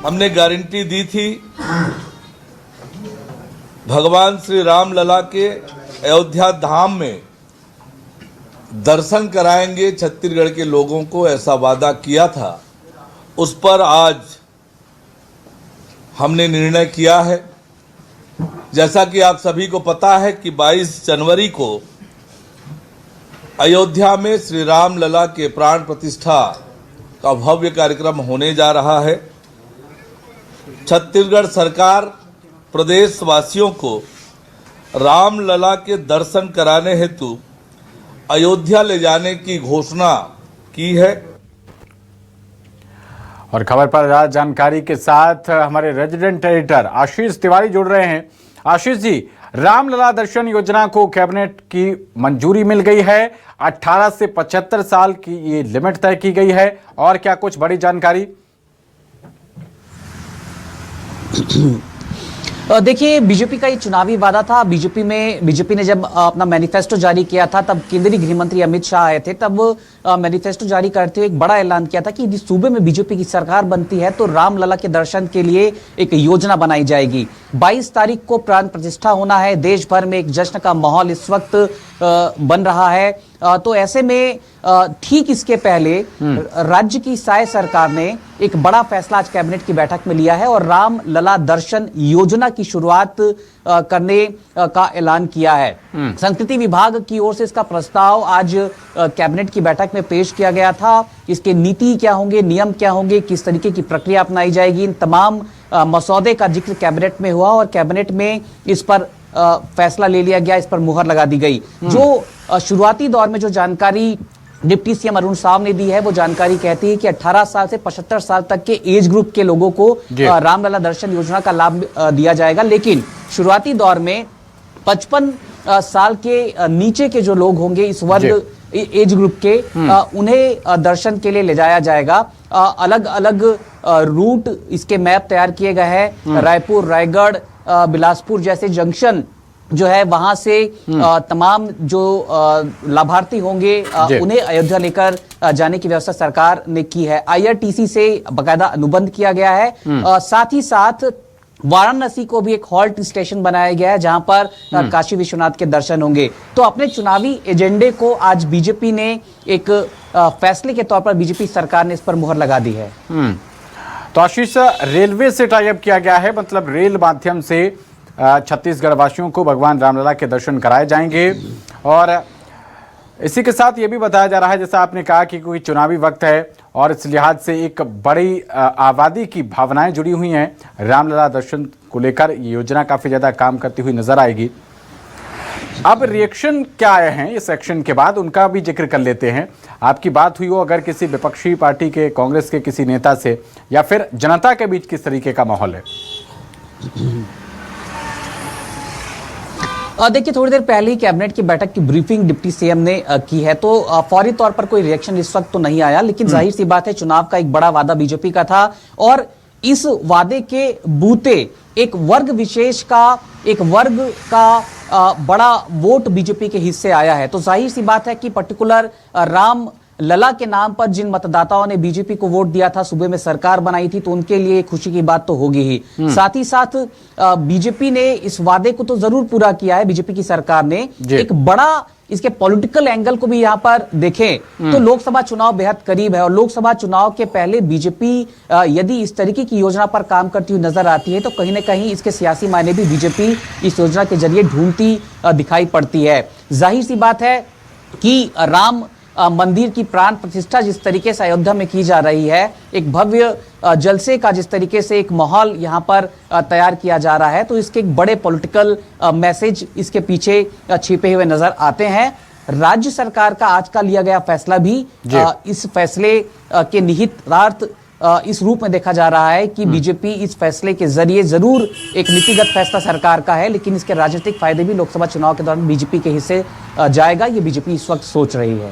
हमने गारंटी दी थी भगवान श्री रामलला के अयोध्या धाम में दर्शन कराएंगे छत्तीसगढ़ के लोगों को, ऐसा वादा किया था। उस पर आज हमने निर्णय किया है। जैसा कि आप सभी को पता है कि 22 जनवरी को अयोध्या में श्री रामलला के प्राण प्रतिष्ठा का भव्य कार्यक्रम होने जा रहा है। छत्तीसगढ़ सरकार प्रदेशवासियों को रामलला के दर्शन कराने हेतु अयोध्या ले जाने की घोषणा की है। और खबर पर ज्यादा जानकारी के साथ हमारे रेजिडेंट एडिटर आशीष तिवारी जुड़ रहे हैं। आशीष जी, रामलला दर्शन योजना को कैबिनेट की मंजूरी मिल गई है। 18 से 75 साल की ये लिमिट तय की गई है, और क्या कुछ बड़ी जानकारी? देखिए, बीजेपी का ये चुनावी वादा था। बीजेपी ने जब अपना मैनिफेस्टो जारी किया था, तब केंद्रीय गृह मंत्री अमित शाह आए थे। तब मैनिफेस्टो जारी करते हुए एक बड़ा ऐलान किया था कि यदि सूबे में बीजेपी की सरकार बनती है तो रामलला के दर्शन के लिए एक योजना बनाई जाएगी। 22 तारीख को प्राण प्रतिष्ठा होना है। देश भर में एक जश्न का माहौल इस वक्त बन रहा है। तो ऐसे में ठीक इसके पहले राज्य की साय सरकार ने एक बड़ा फैसला आज कैबिनेट की बैठक में लिया है और रामलला दर्शन योजना की शुरुआत करने का ऐलान किया है। संस्कृति विभाग की ओर से इसका प्रस्ताव आज कैबिनेट की बैठक में पेश किया गया था। इसके नीति क्या होंगे, नियम क्या होंगे, किस तरीके की प्रक्रिया अपनाई जाएगी, इन तमाम मसौदे का जिक्र कैबिनेट में हुआ और कैबिनेट में इस पर फैसला ले लिया गया, इस पर मुहर लगा दी गई। जो शुरुआती दौर में जो जानकारी डिप्टी सीएम अरुण साव ने दी है, वो जानकारी कहती है कि 18 साल से 75 साल तक के एज ग्रुप के लोगों को रामलला दर्शन योजना का लाभ दिया जाएगा। लेकिन शुरुआती दौर में 55 साल के नीचे के जो लोग होंगे इस वर्ग एज ग्रुप के, उन्हें दर्शन के लिए ले जाया जाएगा। अलग अलग रूट इसके मैप तैयार किए गए हैं। रायपुर, रायगढ़, बिलासपुर जैसे जंक्शन जो है, वहां से तमाम जो लाभार्थी होंगे उन्हें अयोध्या लेकर जाने की व्यवस्था सरकार ने की है। IRTC से बाकायदा अनुबंध किया गया है। साथ ही साथ वाराणसी को भी एक हॉल्ट स्टेशन बनाया गया है, जहां पर काशी विश्वनाथ के दर्शन होंगे। तो अपने चुनावी एजेंडे को आज बीजेपी ने एक फैसले के तौर पर बीजेपी सरकार ने इस पर मुहर लगा दी है। तो आशीष, रेलवे से टाई अप किया गया है, मतलब रेल माध्यम से छत्तीसगढ़ वासियों को भगवान रामलला के दर्शन कराए जाएंगे। और इसी के साथ ये भी बताया जा रहा है, जैसा आपने कहा कि कोई चुनावी वक्त है और इस लिहाज से एक बड़ी आबादी की भावनाएं जुड़ी हुई हैं। रामलला दर्शन को लेकर ये योजना काफ़ी ज़्यादा काम करती हुई नजर आएगी। अब रिएक्शन क्या आए हैं इस एक्शन के बाद, उनका भी जिक्र कर लेते हैं। आपकी बात हुई हो अगर किसी विपक्षी पार्टी के, कांग्रेस के किसी नेता से, या फिर जनता के बीच किस तरीके का माहौल है? देखिए, थोड़ी देर पहले ही कैबिनेट की बैठक की ब्रीफिंग डिप्टी सीएम ने की है, तो फौरी तौर पर कोई रिएक्शन इस वक्त तो नहीं आया। लेकिन जाहिर सी बात है, चुनाव का एक बड़ा वादा बीजेपी का था और इस वादे के बूते एक वर्ग विशेष का, एक वर्ग का बड़ा वोट बीजेपी के हिस्से आया है। तो जाहिर सी बात है कि पर्टिकुलर राम लला के नाम पर जिन मतदाताओं ने बीजेपी को वोट दिया था, सूबे में सरकार बनाई थी, तो उनके लिए खुशी की बात तो होगी ही। साथ ही साथ बीजेपी ने इस वादे को तो जरूर पूरा किया है, बीजेपी की सरकार ने। एक बड़ा इसके पॉलिटिकल एंगल को भी यहां पर देखें तो लोकसभा चुनाव बेहद करीब है, और लोकसभा चुनाव के पहले बीजेपी यदि इस तरीके की योजना पर काम करती हुई नजर आती है तो कहीं ना कहीं इसके सियासी मायने भी बीजेपी इस योजना के जरिए ढूंढती दिखाई पड़ती है। जाहिर सी बात है कि राम मंदिर की प्राण प्रतिष्ठा जिस तरीके से अयोध्या में की जा रही है, एक भव्य जलसे का जिस तरीके से एक माहौल यहां पर तैयार किया जा रहा है, तो इसके एक बड़े पॉलिटिकल मैसेज इसके पीछे छिपे हुए नजर आते हैं। राज्य सरकार का आज का लिया गया फैसला भी इस फैसले के निहितार्थ इस रूप में देखा जा रहा है कि बीजेपी इस फैसले के जरिए जरूर एक नीतिगत फैसला सरकार का है, लेकिन इसके राजनीतिक फायदे भी लोकसभा चुनाव के दौरान बीजेपी के हिस्से जाएगा, ये बीजेपी इस वक्त सोच रही है।